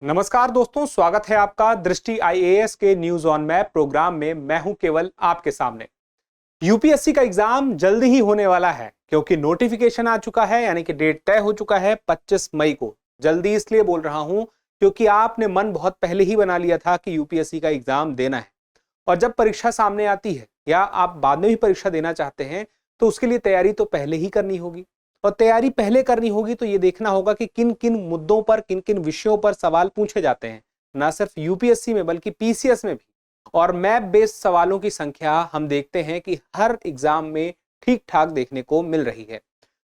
नमस्कार दोस्तों, स्वागत है आपका दृष्टि आईएएस के न्यूज ऑन मैप प्रोग्राम में। मैं हूं केवल आपके सामने। यूपीएससी का एग्जाम जल्दी ही होने वाला है क्योंकि नोटिफिकेशन आ चुका है, यानी कि डेट तय हो चुका है 25 मई को। जल्दी इसलिए बोल रहा हूं क्योंकि आपने मन बहुत पहले ही बना लिया था कि यूपीएससी का एग्जाम देना है, और जब परीक्षा सामने आती है या आप बाद में भी परीक्षा देना चाहते हैं तो उसके लिए तैयारी तो पहले ही करनी होगी। और तैयारी पहले करनी होगी तो ये देखना होगा कि किन किन मुद्दों पर, किन किन विषयों पर सवाल पूछे जाते हैं, ना सिर्फ यूपीएससी में बल्कि पीसीएस में भी। और मैप बेस्ड सवालों की संख्या हम देखते हैं कि हर एग्जाम में ठीक ठाक देखने को मिल रही है।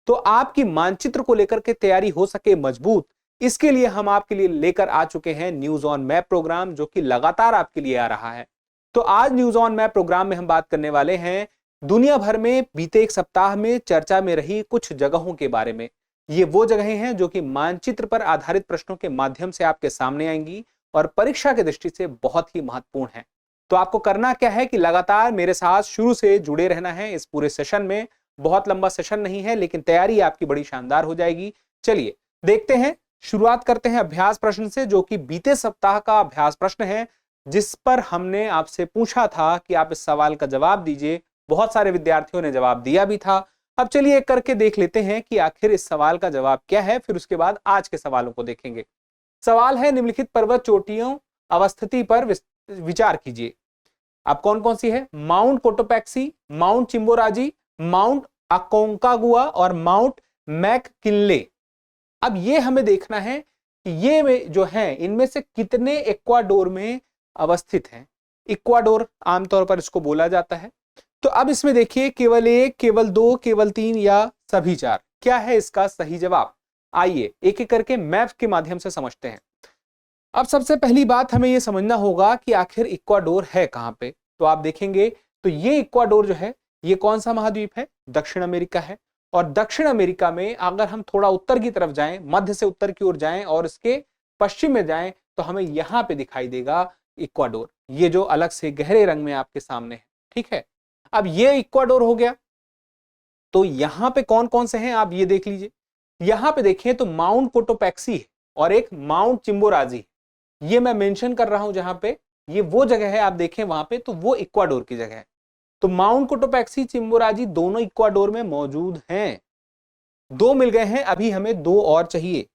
तो आपकी मानचित्र को लेकर के तैयारी हो सके मजबूत, इसके लिए हम आपके लिए लेकर आ चुके हैं न्यूज ऑन मैप प्रोग्राम, जो कि लगातार आपके लिए आ रहा है। तो आज न्यूज ऑन मैप प्रोग्राम में हम बात करने वाले हैं दुनिया भर में बीते एक सप्ताह में चर्चा में रही कुछ जगहों के बारे में। ये वो जगहें हैं जो कि मानचित्र पर आधारित प्रश्नों के माध्यम से आपके सामने आएंगी और परीक्षा की दृष्टि से बहुत ही महत्वपूर्ण है। तो आपको करना क्या है कि लगातार मेरे साथ शुरू से जुड़े रहना है इस पूरे सेशन में। बहुत लंबा सेशन नहीं है, लेकिन तैयारी आपकी बड़ी शानदार हो जाएगी। चलिए देखते हैं, शुरुआत करते हैं अभ्यास प्रश्न से, जो कि बीते सप्ताह का अभ्यास प्रश्न है, जिस पर हमने आपसे पूछा था कि आप इस सवाल का जवाब दीजिए। बहुत सारे विद्यार्थियों ने जवाब दिया भी था। अब चलिए एक करके देख लेते हैं कि आखिर इस सवाल का जवाब क्या है, फिर उसके बाद आज के सवालों को देखेंगे। सवाल है, निम्नलिखित पर्वत चोटियों अवस्थिति पर विचार कीजिए। अब कौन कौन सी है? Mount Cotopaxi, mount Chimborazo, mount Aconcagua और माउंट मैककिनले। अब ये हमें देखना है कि ये जो है इनमें से कितने इक्वाडोर में अवस्थित हैं। इक्वाडोर आमतौर पर इसको बोला जाता है। तो अब इसमें देखिए, केवल एक, केवल दो, केवल तीन या सभी चार, क्या है इसका सही जवाब? आइए एक एक करके मैप के माध्यम से समझते हैं। अब सबसे पहली बात हमें यह समझना होगा कि आखिर इक्वाडोर है कहां पे। तो आप देखेंगे तो ये इक्वाडोर जो है ये कौन सा महाद्वीप है? दक्षिण अमेरिका है। और दक्षिण अमेरिका में अगर हम थोड़ा उत्तर की तरफ जाएं, मध्य से उत्तर की ओर जाएं और इसके पश्चिम में जाएं, तो हमें यहां पे दिखाई देगा इक्वाडोर, ये जो अलग से गहरे रंग में आपके सामने है। ठीक है, अब ये इक्वाडोर हो गया। तो यहां पे कौन कौन से हैं आप ये देख लीजिए। यहां पे देखें तो माउंट कोटोपैक्सी है और एक माउंट चिंबोराजी है। ये मैं मेंशन कर रहा हूं जहां पे ये वो जगह है, आप देखें वहां पे तो वो इक्वाडोर की जगह है। तो माउंट कोटोपैक्सी, चिंबोराजी दोनों इक्वाडोर में मौजूद हैं। दो मिल गए हैं, अभी हमें दो और चाहिए।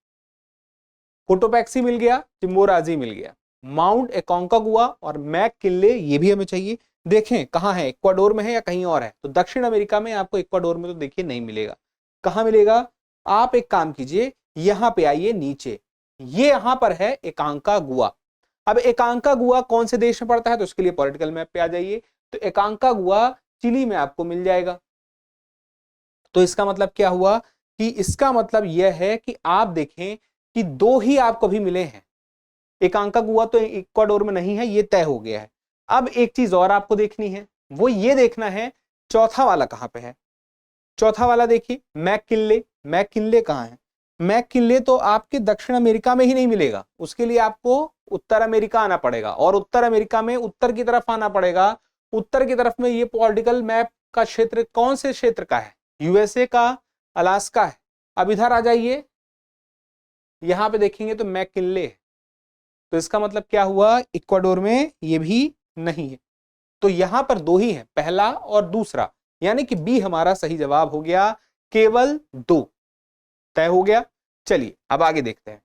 कोटोपैक्सी मिल गया, चिंबोराजी मिल गया, माउंट एकोंकागुआ और मैककिनले ये भी हमें चाहिए। देखें कहां है, इक्वाडोर में है या कहीं और है? तो दक्षिण अमेरिका में आपको इक्वाडोर में तो देखिए नहीं मिलेगा। कहां मिलेगा? आप एक काम कीजिए, यहां पे आइए नीचे, ये यहां पर है एकांकागुआ। अब एकांकागुआ कौन से देश में पड़ता है? तो उसके लिए पॉलिटिकल मैप पे आ जाइए। तो एकांकागुआ चिली में आपको मिल जाएगा। तो इसका मतलब क्या हुआ कि इसका मतलब यह है कि आप देखें कि दो ही आपको भी मिले हैं। एकांकागुआ तो इक्वाडोर में नहीं है, ये तय हो गया है। अब एक चीज और आपको देखनी है, वो ये देखना है चौथा वाला कहां पे है। चौथा वाला देखिए, मैककिनले। मैककिनले कहां है? मैककिनले तो आपके दक्षिण अमेरिका में ही नहीं मिलेगा, उसके लिए आपको उत्तर अमेरिका आना पड़ेगा, और उत्तर अमेरिका में उत्तर की तरफ आना पड़ेगा। उत्तर की तरफ में ये पॉलिटिकल मैप का क्षेत्र कौन से क्षेत्र का है? यूएसए का, अलास्का है। अब इधर आ जाइए, यहां पे देखेंगे तो मैककिनले है। तो इसका मतलब क्या हुआ? इक्वाडोर में ये भी नहीं है। तो यहां पर दो ही है, पहला और दूसरा, यानी कि बी हमारा सही जवाब हो गया। केवल दो तय हो गया। चलिए अब आगे देखते हैं,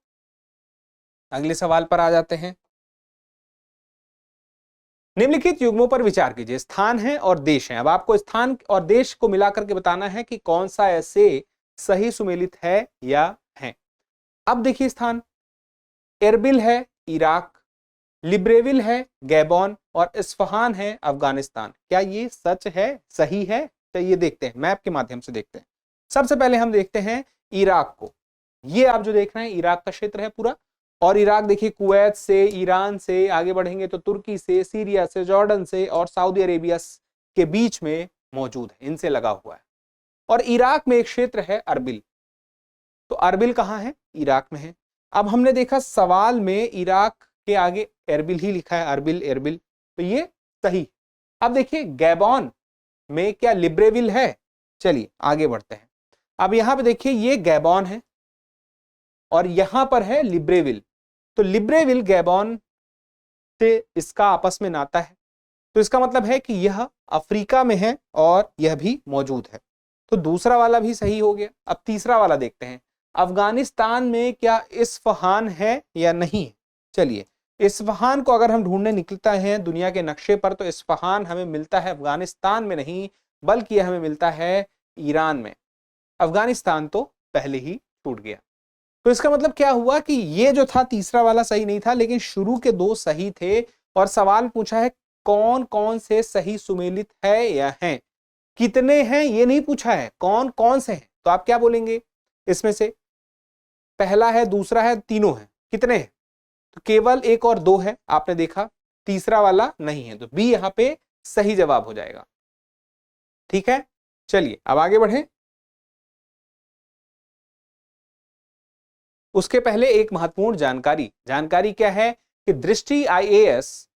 अगले सवाल पर आ जाते हैं। निम्नलिखित युग्मों पर विचार कीजिए। स्थान है और देश है। अब आपको स्थान और देश को मिलाकर के बताना है कि कौन सा ऐसे सही सुमेलित है या है। अब देखिए, स्थान एरबिल है इराक, लिब्रेविल है गैबोन और इस्फहान है अफगानिस्तान। क्या ये सच है, सही है? तो ये देखते हैं, मैप के माध्यम से देखते हैं। सबसे पहले हम देखते हैं इराक को। ये आप जो देख रहे हैं इराक का क्षेत्र है पूरा। और इराक देखिए कुवैत से, ईरान से, आगे बढ़ेंगे तो तुर्की से, सीरिया से, जॉर्डन से और सऊदी अरेबिया के बीच में मौजूद है, इनसे लगा हुआ है। और इराक में एक क्षेत्र है अरबिल। तो अरबिल कहां है? इराक में है। अब हमने देखा सवाल में इराक के आगे एरबिल ही लिखा है, अरबिल, एरबिल, तो ये सही। अब देखिए गैबोन में क्या लिब्रेविल है? चलिए आगे बढ़ते हैं। अब यहां पे देखिए ये गैबोन है और यहां पर है लिब्रेविल। तो लिब्रेविल गैबॉन से इसका आपस में नाता है, तो इसका मतलब है कि यह अफ्रीका में है और यह भी मौजूद है। तो दूसरा वाला भी सही हो गया। अब तीसरा वाला देखते हैं, अफगानिस्तान में क्या इस्फहान है या नहीं है। चलिए, इस्फहान को अगर हम ढूंढने निकलता है दुनिया के नक्शे पर, तो इस्फहान हमें मिलता है अफगानिस्तान में नहीं, बल्कि यह हमें मिलता है ईरान में। अफगानिस्तान तो पहले ही छूट गया। तो इसका मतलब क्या हुआ कि ये जो था तीसरा वाला सही नहीं था, लेकिन शुरू के दो सही थे। और सवाल पूछा है कौन कौन से सही सुमेलित है या हैं, कितने हैं ये नहीं पूछा है, कौन कौन से हैं। तो आप क्या बोलेंगे, इसमें से पहला है, दूसरा है, तीनों है, कितने हैं? तो केवल एक और दो है, आपने देखा, तीसरा वाला नहीं है, तो बी यहां पे सही जवाब हो जाएगा। ठीक है, चलिए अब आगे बढ़ें। उसके पहले एक महत्वपूर्ण जानकारी क्या है कि दृष्टि आईएएस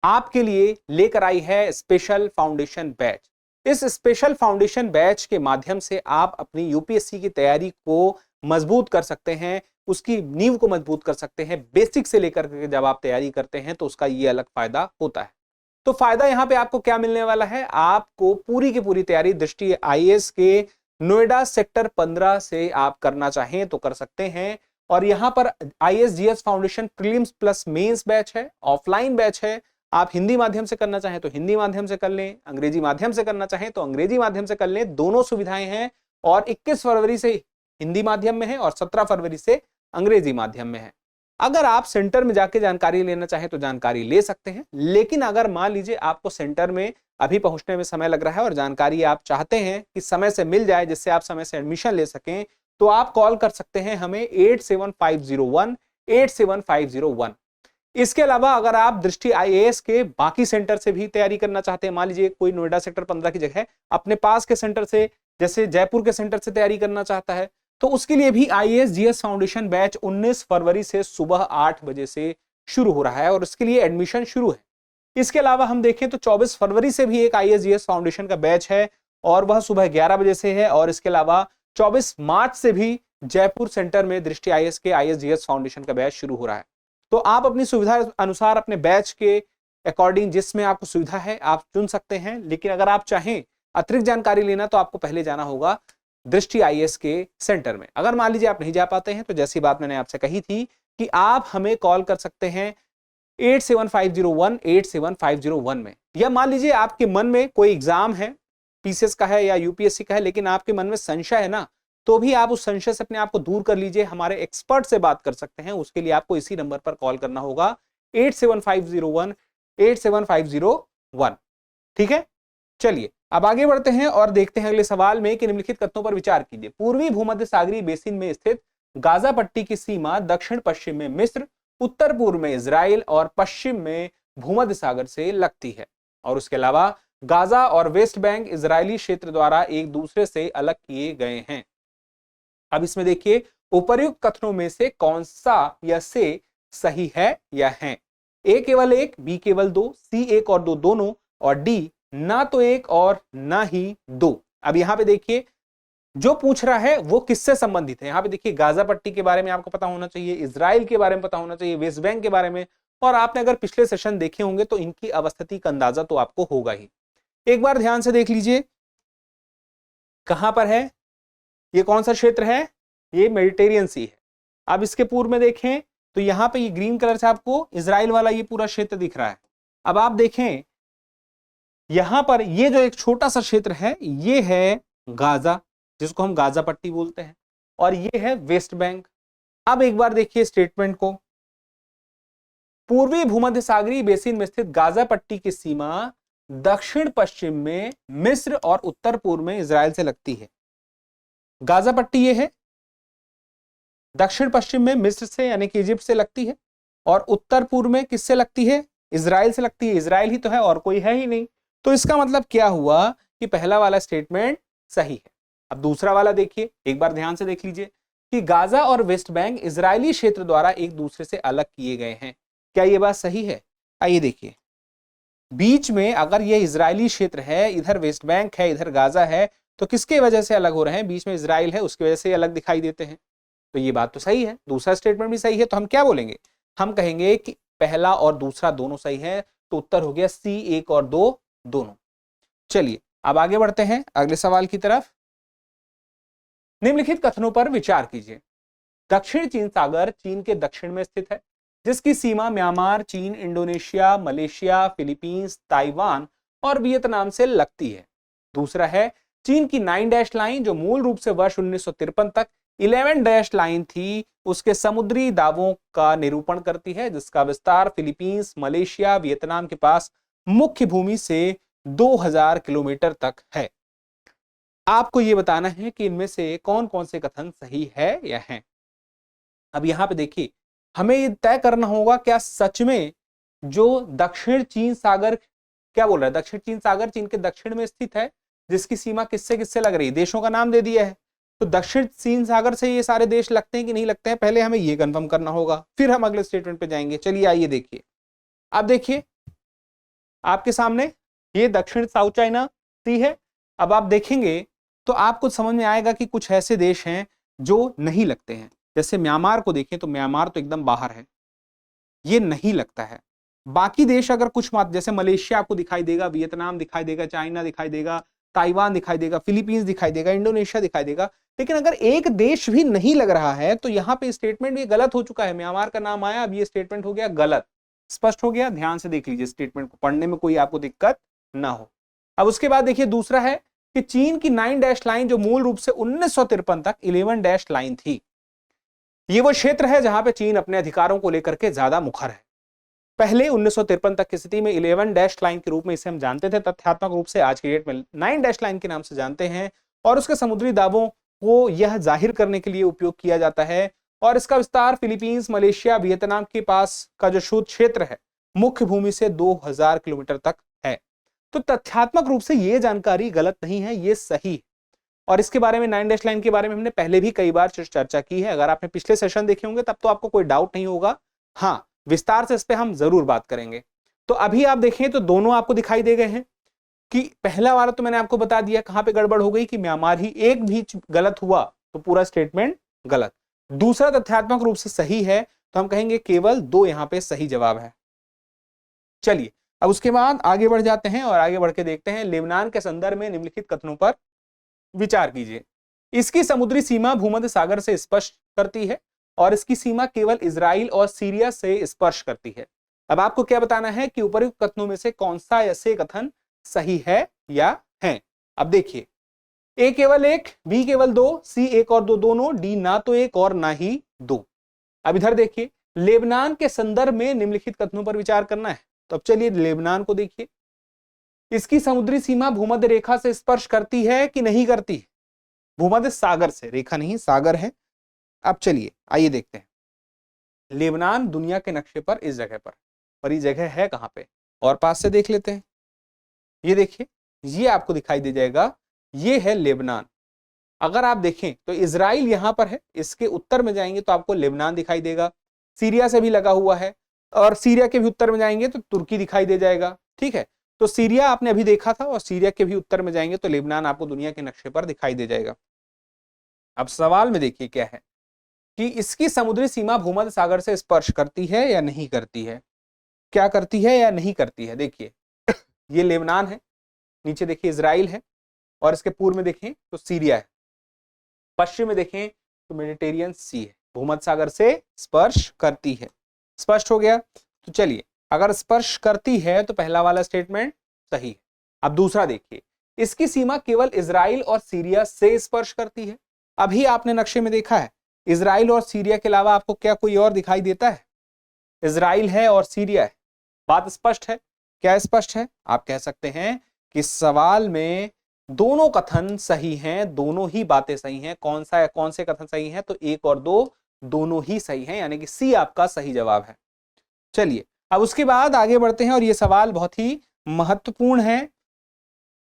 आपके लिए लेकर आई है स्पेशल फाउंडेशन बैच। इस स्पेशल फाउंडेशन बैच के माध्यम से आप अपनी यूपीएससी की तैयारी को मजबूत कर सकते हैं, उसकी नींव को मजबूत कर सकते हैं। बेसिक से लेकर के जब आप तैयारी करते हैं तो उसका ये अलग फायदा होता है। तो फायदा यहां पे आपको क्या मिलने वाला है, आपको पूरी की पूरी तैयारी दृष्टि आईएएस के नोएडा सेक्टर 15 से आप करना चाहें तो कर सकते हैं। और यहां पर IAS foundation prelims plus mains batch है, ऑफलाइन बैच है। आप हिंदी माध्यम से करना चाहें तो हिंदी माध्यम से कर लें, अंग्रेजी माध्यम से करना चाहें तो अंग्रेजी माध्यम से कर लें, दोनों सुविधाएं हैं। और 21 फरवरी से हिंदी माध्यम में है और 17 फरवरी से अंग्रेजी माध्यम में है। अगर आप सेंटर में जाके जानकारी लेना चाहें तो जानकारी ले सकते हैं, लेकिन अगर मान लीजिए आपको सेंटर में अभी पहुंचने में समय लग रहा है और जानकारी आप चाहते हैं कि समय से मिल जाए जिससे आप समय से एडमिशन ले सकें, तो आप कॉल कर सकते हैं हमें 8750187501। इसके अलावा अगर आप दृष्टि आईएएस के बाकी सेंटर से भी तैयारी करना चाहते हैं, मान लीजिए कोई नोएडा सेक्टर 15 की जगह अपने पास के सेंटर से, जैसे जयपुर के सेंटर से तैयारी करना चाहता है, तो उसके लिए भी आईएएस जीएस फाउंडेशन बैच 19 फरवरी से सुबह 8 बजे से शुरू हो रहा है और उसके लिए एडमिशन शुरू है। इसके अलावा हम देखें तो 24 फरवरी से भी एक आईएएस जीएस फाउंडेशन का बैच है और वह सुबह 11 बजे से है। और इसके अलावा 24 मार्च से भी जयपुर सेंटर में दृष्टि आईएएस के आईएएस जीएस फाउंडेशन का बैच शुरू हो रहा है। तो आप अपनी सुविधा अनुसार अपने बैच के अकॉर्डिंग जिसमें आपको सुविधा है आप चुन सकते हैं। लेकिन अगर आप चाहें अतिरिक्त जानकारी लेना तो आपको पहले जाना होगा दृष्टि आईएएस के सेंटर में। अगर मान लीजिए आप नहीं जा पाते हैं तो जैसी बात मैंने आपसे कही थी कि आप हमें कॉल कर सकते हैं 8750187501 में। या मान लीजिए आपके मन में कोई एग्जाम है, पीसीएस का है या यूपीएससी का है, लेकिन आपके मन में संशय है ना, तो भी आप उस संशय से अपने आप को दूर कर लीजिए, हमारे एक्सपर्ट से बात कर सकते हैं। उसके लिए आपको इसी नंबर पर कॉल करना होगा 8750187501। ठीक है, चलिए अब आगे बढ़ते हैं और देखते हैं अगले सवाल में कि निम्नलिखित कथनों पर विचार कीजिए। पूर्वी भूमध्य सागरीय बेसिन में स्थित गाजा पट्टी की सीमा दक्षिण पश्चिम में मिस्र, उत्तर पूर्व में इजराइल और पश्चिम में भूमध्य सागर से लगती है। और उसके अलावा गाजा और वेस्ट बैंक इजरायली क्षेत्र द्वारा एक दूसरे से अलग किए गए हैं। अब इसमें देखिए उपर्युक्त कथनों में से कौन सा या से सही है या है। ए केवल एक, बी केवल दो, सी एक और दो दोनों, और डी ना तो एक और ना ही दो। अब यहां पे देखिए जो पूछ रहा है वो किससे संबंधित है। यहां पे देखिए गाजा पट्टी के बारे में आपको पता होना चाहिए, इजराइल के बारे में पता होना चाहिए, वेस्ट बैंक के बारे में, और आपने अगर पिछले सेशन देखे होंगे तो इनकी अवस्थिति का अंदाजा तो आपको होगा ही। एक बार ध्यान से देख लीजिए कहां पर है, ये कौन सा क्षेत्र है, ये मेडिटेरियन सी है। अब इसके पूर्व में देखें तो यहां पे ये ग्रीन कलर से आपको इजराइल वाला ये पूरा क्षेत्र दिख रहा है। अब आप देखें यहां पर ये जो एक छोटा सा क्षेत्र है ये है गाजा, जिसको हम गाजा पट्टी बोलते हैं, और ये है वेस्ट बैंक। अब एक बार देखिए स्टेटमेंट को, पूर्वी भूमध्य सागरीय बेसिन में स्थित गाजा पट्टी की सीमा दक्षिण पश्चिम में मिस्र और उत्तर पूर्व में इजराइल से लगती है। गाजा पट्टी ये है, दक्षिण पश्चिम में मिस्र से यानी कि इजिप्ट से लगती है, और उत्तर पूर्व में किससे लगती है, इजराइल से लगती है। इजराइल ही तो है और कोई है ही नहीं। तो इसका मतलब क्या हुआ कि पहला वाला स्टेटमेंट सही है। अब दूसरा वाला देखिए, एक बार ध्यान से देख लीजिए कि गाजा और वेस्ट बैंक इजरायली क्षेत्र द्वारा एक दूसरे से अलग किए गए हैं। क्या यह बात सही है? आइए देखिए, बीच में अगर यह इजरायली क्षेत्र है, इधर वेस्ट बैंक है, इधर गाजा है, तो किसके वजह से अलग हो रहे हैं? बीच में इजराइल है, उसकी वजह से अलग दिखाई देते हैं। तो ये बात तो सही है, दूसरा स्टेटमेंट भी सही है। तो हम क्या बोलेंगे हम कहेंगे कि पहला और दूसरा दोनों सही है, तो उत्तर हो गया सी, 1 और 2 दोनों। चलिए अब आगे बढ़ते हैं अगले सवाल की तरफ। निम्नलिखित कथनों पर विचार कीजिए। दक्षिण चीन सागर चीन के दक्षिण में स्थित है, जिसकी सीमा म्यांमार, चीन, इंडोनेशिया, मलेशिया, फिलीपींस, ताइवान और वियतनाम से लगती है। दूसरा है चीन की 9 डैश लाइन, जो मूल रूप से वर्ष 1953 तक 11 डैश लाइन थी, उसके समुद्री दावों का निरूपण करती है, जिसका विस्तार फिलीपींस, मलेशिया, वियतनाम के पास मुख्य भूमि से 2000 किलोमीटर तक है। आपको यह बताना है कि इनमें से कौन कौन से कथन सही है या हैं। अब यहां पे देखिए, हमें यह तय करना होगा क्या सच में जो दक्षिण चीन सागर, क्या बोल रहा है, दक्षिण चीन सागर चीन के दक्षिण में स्थित है, जिसकी सीमा किससे किससे लग रही है, देशों का नाम दे दिया है, तो दक्षिण चीन सागर से ये सारे देश लगते हैं कि नहीं लगते हैं, पहले हमें ये कंफर्म करना होगा, फिर हम अगले स्टेटमेंट पे जाएंगे। चलिए आइए देखिए। अब देखिए आपके सामने ये दक्षिण साउथ चाइना सी है। अब आप देखेंगे तो आपको समझ में आएगा कि कुछ ऐसे देश हैं जो नहीं लगते हैं। जैसे म्यांमार को देखें तो म्यांमार तो एकदम बाहर है, ये नहीं लगता है। बाकी देश अगर कुछ मात्र, जैसे मलेशिया आपको दिखाई देगा, वियतनाम दिखाई देगा, चाइना दिखाई देगा, ताइवान दिखाई देगा, फिलीपींस दिखाई देगा, इंडोनेशिया दिखाई देगा, लेकिन अगर एक देश भी नहीं लग रहा है तो यहां पे स्टेटमेंट भी गलत हो चुका है। म्यांमार का नाम आया, अब ये स्टेटमेंट हो गया गलत। स्पष्ट हो गया, ध्यान से देख लीजिए स्टेटमेंट को, पढ़ने में कोई आपको दिक्कत ना हो। अब उसके बाद देखिए दूसरा है कि चीन की 9 डैश लाइन, जो मूल रूप से 1953 तक 11 डैश लाइन थी, ये वो क्षेत्र है जहां पे चीन अपने अधिकारों को लेकर के ज्यादा मुखर है। पहले 1953 तक की स्थिति में 11 डैश लाइन के रूप में इसे हम जानते थे, तथ्यात्मक रूप से आज के डेट में 9 डैश लाइन के नाम से जानते हैं, और उसके समुद्री दावों को यह जाहिर करने के लिए उपयोग किया जाता है, और इसका विस्तार फिलीपींस, मलेशिया, वियतनाम के पास का जो शुद्ध क्षेत्र है मुख्य भूमि से 2000 किलोमीटर तक है। तो तथ्यात्मक रूप से यह जानकारी गलत नहीं है, ये सही है। और इसके बारे में 9 डैश लाइन के बारे में हमने पहले भी कई बार चर्चा की है, अगर आपने पिछले सेशन देखे होंगे तब तो आपको कोई डाउट नहीं होगा। हाँ, विस्तार से इस पे हम जरूर बात करेंगे। तो अभी आप देखें तो दोनों आपको दिखाई दे गए हैं कि पहला वाला तो मैंने आपको बता दिया कहां पे गड़बड़ हो गई, कि म्यांमार ही एक भी गलत हुआ तो पूरा स्टेटमेंट गलत। दूसरा तथ्यात्मक रूप से सही है, तो हम कहेंगे केवल 2 यहां पे सही जवाब है। चलिए अब उसके बाद आगे बढ़ जाते हैं और आगे बढ़ के देखते हैं लेबनान के संदर्भ में निम्नलिखित कथनों पर विचार कीजिए। इसकी समुद्री सीमा भूमध्य सागर से स्पर्श करती है और इसकी सीमा केवल इजराइल और सीरिया से स्पर्श करती है। अब आपको क्या बताना है कि उपर्युक्त कथनों में से कौन सा ऐसे कथन सही है या है। अब देखिए, ए केवल 1, बी केवल 2, सी 1 और 2 दोनों, डी ना तो 1 और ना ही 2। अब इधर देखिए, लेबनान के संदर्भ में निम्नलिखित कथनों पर विचार करना है। तो अब चलिए लेबनान को देखिए, इसकी समुद्री सीमा भूमध्य रेखा से स्पर्श करती है कि नहीं करती? भूमध्य सागर से, रेखा नहीं सागर है। अब चलिए आइए देखते हैं लेबनान दुनिया के नक्शे पर इस जगह पर, और ये जगह है कहां पे, और पास से देख लेते हैं। ये देखिए, ये आपको दिखाई दे जाएगा, ये है लेबनान। अगर आप देखें तो इजराइल यहां पर है, इसके उत्तर में जाएंगे तो आपको लेबनान दिखाई देगा, सीरिया से भी लगा हुआ है, और सीरिया के भी उत्तर में जाएंगे तो तुर्की दिखाई दे जाएगा। ठीक है, तो सीरिया आपने अभी देखा था, और सीरिया के भी उत्तर में जाएंगे तो लेबनान आपको दुनिया के नक्शे पर दिखाई दे जाएगा। अब सवाल में देखिए क्या है कि इसकी समुद्री सीमा भूमध्य सागर से स्पर्श करती है या नहीं करती है, क्या करती है या नहीं करती है। देखिए ये लेबनान है, नीचे देखिए इजराइल है, और इसके पूर्व में देखें तो सीरिया है, पश्चिम में देखें तो मेडिटेरियन सी है, भूमध्य सागर से स्पर्श करती है। स्पष्ट हो गया। तो चलिए, अगर स्पर्श करती है तो पहला वाला स्टेटमेंट सही है। अब दूसरा देखिए, इसकी सीमा केवल इजराइल और सीरिया से स्पर्श करती है। अभी आपने नक्शे में देखा है, इजराइल और सीरिया के अलावा आपको क्या कोई और दिखाई देता है? इजराइल है और सीरिया है। बात स्पष्ट है। क्या स्पष्ट है? आप कह सकते हैं कि सवाल में दोनों कथन सही हैं, दोनों ही बातें सही हैं। कौन से कथन सही हैं? तो 1 और 2 दोनों ही सही हैं, यानी कि सी आपका सही जवाब है। चलिए अब उसके बाद आगे बढ़ते हैं, और यह सवाल बहुत ही महत्वपूर्ण है।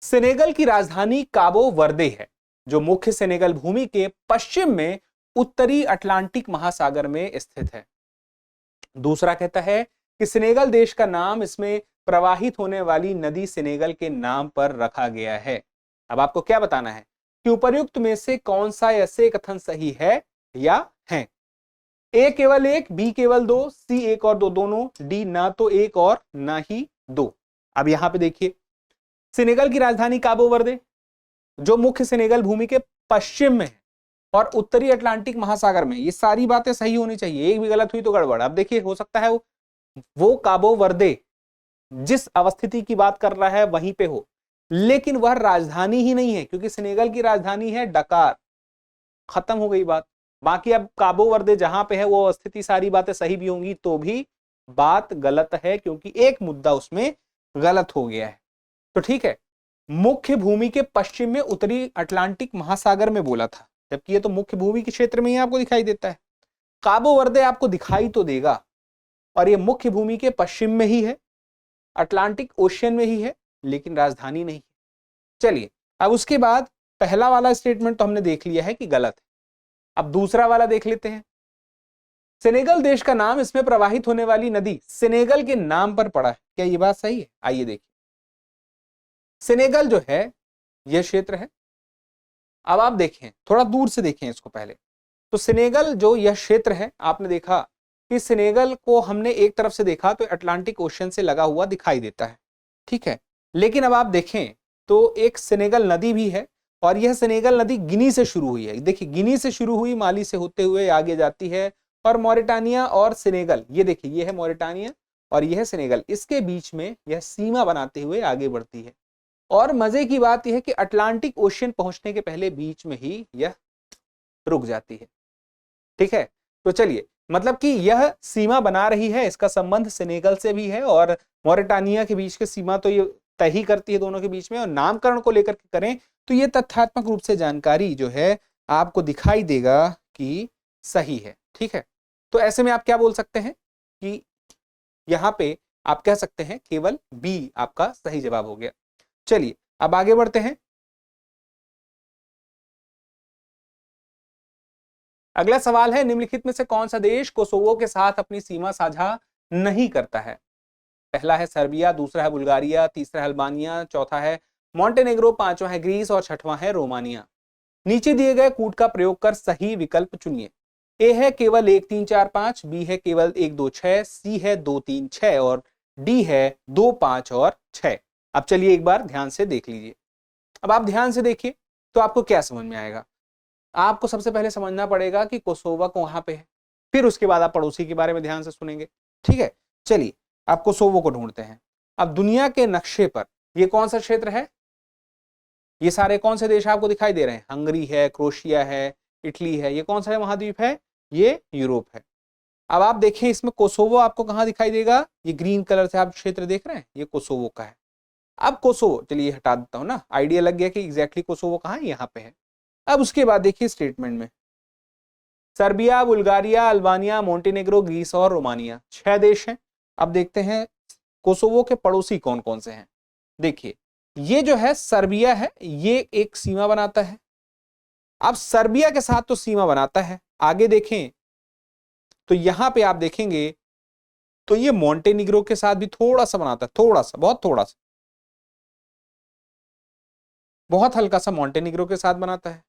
सेनेगल की राजधानी काबो वर्दे है, जो मुख्य सेनेगल भूमि के पश्चिम में उत्तरी अटलांटिक महासागर में स्थित है। दूसरा कहता है कि सेनेगल देश का नाम इसमें प्रवाहित होने वाली नदी सेनेगल के नाम पर रखा गया है। अब आपको क्या बताना है कि उपर्युक्त में से कौन सा ऐसे कथन सही है या है। ए केवल एक, बी केवल दो, सी एक और दो, दोनों, डी ना तो एक और ना ही दो। अब यहां पे देखिए, सेनेगल की राजधानी काबो वर्दे, जो मुख्य सेनेगल भूमि के पश्चिम में है और उत्तरी अटलांटिक महासागर में। ये सारी बातें सही होनी चाहिए, एक भी गलत हुई तो गड़बड़। अब देखिए, हो सकता है वो काबो वर्दे जिस अवस्थिति की बात कर रहा है वहीं पे हो, लेकिन वह राजधानी ही नहीं है, क्योंकि सेनेगल की राजधानी है डकार। खत्म हो गई बात। बाकी अब काबो वर्दे जहां पे है वो अवस्थिति, सारी बातें सही भी होंगी तो भी बात गलत है, क्योंकि एक मुद्दा उसमें गलत हो गया है। तो ठीक है, मुख्य भूमि के पश्चिम में उत्तरी अटलांटिक महासागर में बोला था, जबकि ये तो मुख्य भूमि के क्षेत्र में ही आपको दिखाई देता है। काबो वर्दे आपको दिखाई तो देगा, और ये मुख्य भूमि के पश्चिम में ही है, अटलांटिक ओशियन में ही है, लेकिन राजधानी नहीं है। चलिए, अब उसके बाद पहला वाला स्टेटमेंट तो हमने देख लिया है कि गलत है। अब दूसरा वाला देख लेते हैं। सेनेगल देश का नाम, इसमें प्रवाहित होने वाली नदी सेनेगल के नाम पर पड़ा है। क्या ये बात सही है? आइए देखिए, सेनेगल जो है यह क्षेत्र है। अब आप देखें, थोड़ा दूर से देखें इसको पहले। तो सेनेगल जो यह क्षेत्र है, आपने देखा कि सेनेगल को हमने एक तरफ से देखा तो अटलांटिक ओशन से लगा हुआ दिखाई देता है, ठीक है। लेकिन अब आप देखें तो एक सेनेगल नदी भी है, और यह सेनेगल नदी गिनी से शुरू हुई है। देखिए, गिनी से शुरू हुई, माली से होते हुए आगे जाती है, और मॉरिटानिया और सेनेगल, ये देखिए, ये है मॉरिटानिया और यह है सेनेगल, इसके बीच में यह सीमा बनाते हुए आगे बढ़ती है। और मजे की बात यह है कि अटलांटिक ओशियन पहुंचने के पहले बीच में ही यह रुक जाती है, ठीक है। तो चलिए, मतलब कि यह सीमा बना रही है, इसका संबंध सेनेगल से भी है, और मॉरिटानिया के बीच की सीमा तो ये तय ही करती है दोनों के बीच में। और नामकरण को लेकर के करें तो ये तथ्यात्मक रूप से जानकारी जो है आपको दिखाई देगा कि सही है, ठीक है। तो ऐसे में आप क्या बोल सकते हैं कि यहां पे आप कह सकते हैं केवल बी आपका सही जवाब हो गया। चलिए, अब आगे बढ़ते हैं। अगला सवाल है, निम्नलिखित में से कौन सा देश कोसोवो के साथ अपनी सीमा साझा नहीं करता है? पहला है सर्बिया, दूसरा है बुल्गारिया, तीसरा है अल्बानिया, चौथा है मॉन्टेनेग्रो, पांचवा है ग्रीस और छठवां है रोमानिया। नीचे दिए गए कूट का प्रयोग कर सही विकल्प चुनिए। ए है केवल 1 3 4 5, बी है केवल 1 2 6, सी है 2 3 6 और डी है 2 5 और 6। अब चलिए एक बार ध्यान से देख लीजिए। अब आप ध्यान से देखिए तो आपको क्या समझ में आएगा। आपको सबसे पहले समझना पड़ेगा कि कोसोवा कहां पे है, फिर उसके बाद आप पड़ोसी के बारे में ध्यान से सुनेंगे, ठीक है। चलिए, आप कोसोवो को ढूंढते हैं। अब दुनिया के नक्शे पर ये कौन सा क्षेत्र है? ये सारे कौन से देश आपको दिखाई दे रहे हैं? हंगरी है, क्रोशिया है, इटली है। ये कौन सा है महाद्वीप है? ये यूरोप है। अब आप देखें, इसमें कोसोवो आपको कहां दिखाई देगा? ये ग्रीन कलर से आप क्षेत्र देख रहे हैं, ये कोसोवो का है। अब कोसोवो, चलिए हटा देता हूं ना, आइडिया लग गया कि एग्जैक्टली कोसोवो कहां है, यहाँ पे है। अब उसके बाद देखिए स्टेटमेंट में, Serbia, Bulgaria, Albania, Montenegro, Greece और रोमानिया, 6 देश हैं। अब देखते हैं कोसोवो के पड़ोसी कौन कौन से हैं। देखिए, ये जो है सर्बिया है, ये एक सीमा बनाता है। अब सर्बिया के साथ तो सीमा बनाता है, आगे देखें तो यहां पे आप देखेंगे तो ये मोंटेनिग्रो के साथ भी थोड़ा सा बनाता है, थोड़ा सा, बहुत थोड़ा सा, बहुत हल्का सा मोंटेनिग्रो के साथ बनाता है।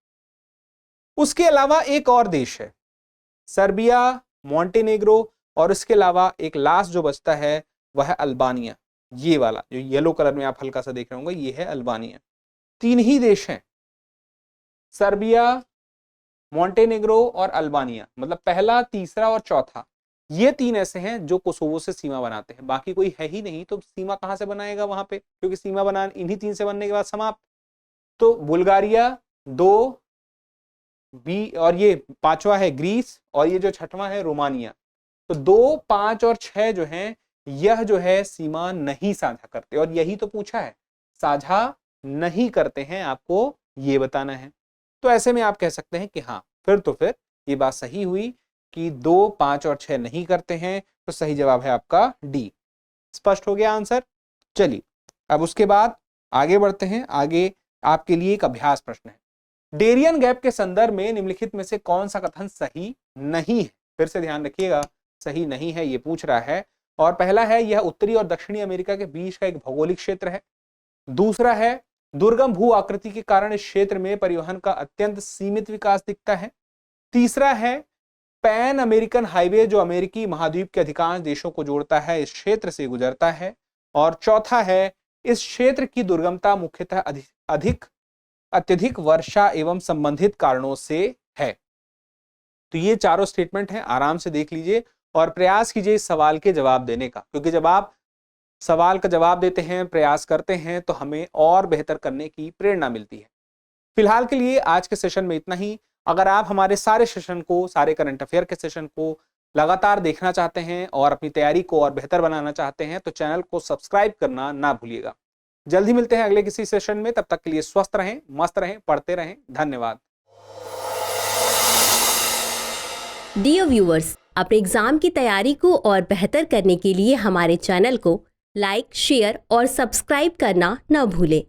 उसके अलावा एक और देश है, सर्बिया, मोंटेनेग्रो और इसके अलावा एक लास्ट जो बचता है वह है अल्बानिया। ये वाला जो येलो कलर में आप हल्का सा देख रहे होंगे, ये है अल्बानिया। 3 ही देश हैं, सर्बिया, मोंटेनेग्रो और अल्बानिया, मतलब पहला, तीसरा और चौथा, ये 3 ऐसे हैं जो कोसोवो से सीमा बनाते हैं। बाकी कोई है ही नहीं, तो सीमा कहां से बनाएगा वहां पे, क्योंकि सीमा बना इन्हीं 3 से बनने के बाद समाप्त। तो बुल्गारिया 2, बी और ये 5वां है ग्रीस, और ये जो 6वां है रोमानिया। तो 2, 5 और 6 जो हैं, यह जो है सीमा नहीं साझा करते, और यही तो पूछा है, साझा नहीं करते हैं, आपको ये बताना है। तो ऐसे में आप कह सकते हैं कि हाँ, फिर ये बात सही हुई कि 2, 5 और 6 नहीं करते हैं, तो सही जवाब है आपका डी। स्पष्ट हो गया आंसर। चलिए, अब उसके बाद आगे बढ़ते हैं। आगे आपके लिए एक अभ्यास प्रश्न है, डेरियन गैप के संदर्भ में निम्नलिखित में से कौन सा कथन सही नहीं है? फिर से ध्यान रखिएगा, सही नहीं है ये पूछ रहा है। और पहला है, यह उत्तरी और दक्षिणी अमेरिका के बीच का एक भौगोलिक क्षेत्र है। दूसरा है, दुर्गम भू आकृति के कारण इस क्षेत्र में परिवहन का अत्यंत सीमित विकास दिखता है। तीसरा है, पैन अमेरिकन हाईवे जो अमेरिकी महाद्वीप के अधिकांश देशों को जोड़ता है, इस क्षेत्र से गुजरता है। और चौथा है, इस क्षेत्र की दुर्गमता मुख्यतः अत्यधिक वर्षा एवं संबंधित कारणों से है। तो ये चारों स्टेटमेंट हैं, आराम से देख लीजिए और प्रयास कीजिए इस सवाल के जवाब देने का, क्योंकि जब आप सवाल का जवाब देते हैं, प्रयास करते हैं, तो हमें और बेहतर करने की प्रेरणा मिलती है। फिलहाल के लिए आज के सेशन में इतना ही। अगर आप हमारे सारे सेशन को, सारे करंट अफेयर के सेशन को लगातार देखना चाहते हैं और अपनी तैयारी को और बेहतर बनाना चाहते हैं, तो चैनल को सब्सक्राइब करना ना भूलिएगा। जल्द ही मिलते हैं अगले किसी सेशन में। तब तक के लिए स्वस्थ रहें, मस्त रहें, पढ़ते रहें। धन्यवाद। डियर व्यूअर्स, अपने एग्जाम की तैयारी को और बेहतर करने के लिए हमारे चैनल को लाइक, शेयर और सब्सक्राइब करना न भूलें।